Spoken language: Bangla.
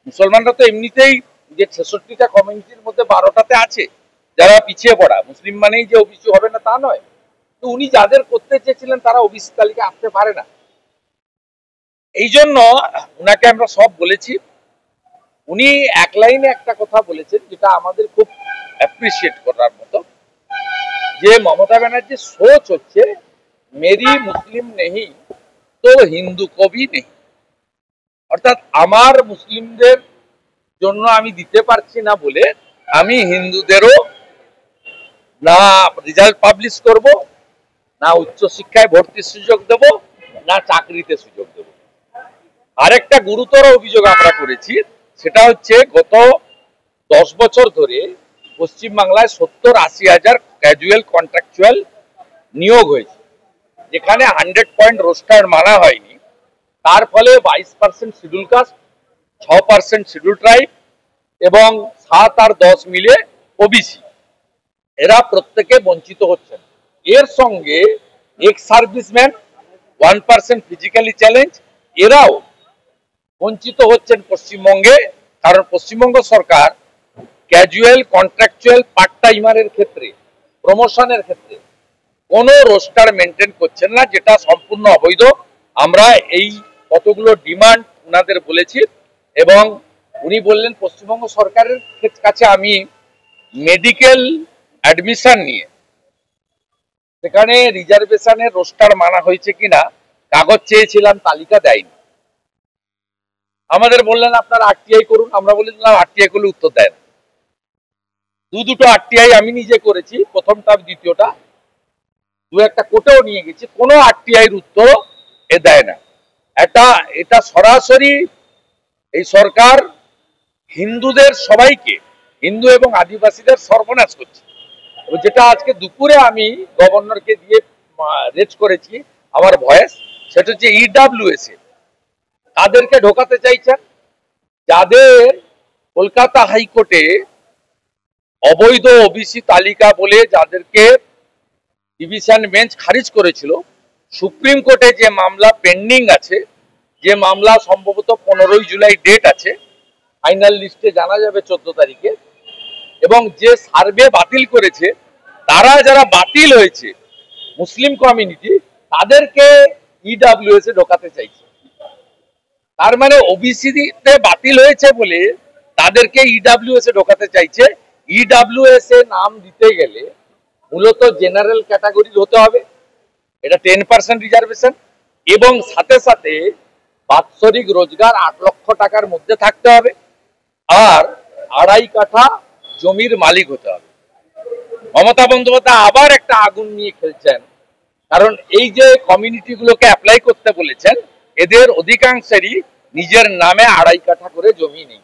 মুসলমানরা তো এমনিতেই যে 66টা কমিউনিটির মধ্যে 12টাতে আছে যারা পিছিয়ে পড়া, মুসলিম মানেই যে ওবিসি হবে না তা নয়। তো উনি যাদের করতে চেয়েছিলেন তারা ওবিসি তালিকা আসতে পারে না, এই জন্য উনাকে আমরা সব বলেছি। উনি এক লাইনে একটা কথা বলেছেন যেটা আমাদের খুব অ্যাপ্রিসিয়েট করার মতো, যে মমতা ব্যানার্জির সোচ হচ্ছে মেরি মুসলিম নেহি তো হিন্দু কবি নেই, অর্থাৎ আমার মুসলিমদের জন্য আমি দিতে পারছি না বলে আমি হিন্দুদেরও না রেজাল্ট পাবলিশ করব, না উচ্চশিক্ষায় ভর্তির সুযোগ দেব, না চাকরিতে সুযোগ দেব। আরেকটা গুরুতর অভিযোগ আমরা করেছি, সেটা হচ্ছে গত 10 বছর ধরে পশ্চিমবাংলায় 70-80 হাজার ক্যাজুয়াল কন্ট্রাকচুয়াল নিয়োগ হয়েছে, যেখানে 100 পয়েন্ট রোস্টার মানা হয়নি। তার ফলে 22% শিডিউল কাস্ট, 6% শিডিউল ট্রাইব এবং 7 আর 10 মিলে ওবিসি, এরা প্রত্যেকে বঞ্চিত হচ্ছেন। এর সঙ্গে এক্স সার্ভিসম্যান, 1% ফিজিক্যালি চ্যালেঞ্জ, এরাও বঞ্চিত হচ্ছেন পশ্চিমবঙ্গে। কারণ পশ্চিমবঙ্গ সরকার ক্যাজুয়াল কন্ট্রাকচুয়াল পার্ট টাইমারের ক্ষেত্রে, প্রমোশনের ক্ষেত্রে কোনো রোস্টার মেনটেন করছেন না, যেটা সম্পূর্ণ অবৈধ। আমরা এই কতগুলো ডিমান্ড উনাদের বলেছি এবং উনি বললেন পশ্চিমবঙ্গ সরকারের কাছে আমি মেডিকেল অ্যাডমিশন নিয়ে সেখানে রিজার্ভেশনের রোস্টার মানা হয়েছে কিনা কাগজ চেয়েছিলাম, তালিকা দেয়নি। আমাদের বললেন আপনারা আরটিআই করুন, আমরা বলেছিলাম আরটিআই করলে উত্তর দেয় না। দুটো আরটিআই আমি নিজে করেছি, প্রথমটা দ্বিতীয়টা, দু একটা কোর্টেও নিয়ে গেছি, কোনো আরটিআইয়ের উত্তর এ দেয় না। এটা সরাসরি এই সরকার হিন্দুদের সবাইকে, হিন্দু এবং আদিবাসীদের সর্বনাশ করছে। যেটা আজকে দুপুরে আমি গভর্নরকে দিয়ে রেজ করেছি আমার ভয়েস, সেটা হচ্ছে ইডব্লিউএস তাদেরকে ঢোকাতে চাইছেন, যাদের কলকাতা হাইকোর্টে অবৈধ ওবিসি তালিকা বলে যাদেরকে ডিভিশন বেঞ্চ খারিজ করেছিল। সুপ্রিম কোর্টে যে মামলা পেন্ডিং আছে, যে মামলা সম্ভবত 15ই জুলাই ডেট আছে, ফাইনাল লিস্টে জানা যাবে 14 তারিখে, এবং যে সার্ভে বাতিল করেছে, তারা যারা বাতিল হয়েছে মুসলিম কমিউনিটি, তাদেরকে ইডব্লিউএস এ ঢোকাতে চাইছে। তার মানে ওবিসিতে বাতিল হয়েছে বলে তাদেরকে ইডব্লিউএস এ ঢোকাতে চাইছে। ইডব্লিউএস এ নাম দিতে গেলে মূলত জেনারেল ক্যাটাগরি হতে হবে, এটা 10% রিজার্ভেশন, এবং সাথে সাথে বাৎসরিক রোজগার 8 লক্ষ টাকার মধ্যে থাকতে হবে, আর 2.5 কাঠা জমির মালিক হতে হবে। মমতা বন্দ্যোপাধ্যায় আবার একটা আগুন নিয়ে খেলছেন, কারণ এই যে কমিউনিটি গুলোকে অ্যাপ্লাই করতে বলেছেন, এদের অধিকাংশেরই নিজের নামে 2.5 কাঠা করে জমি নেই।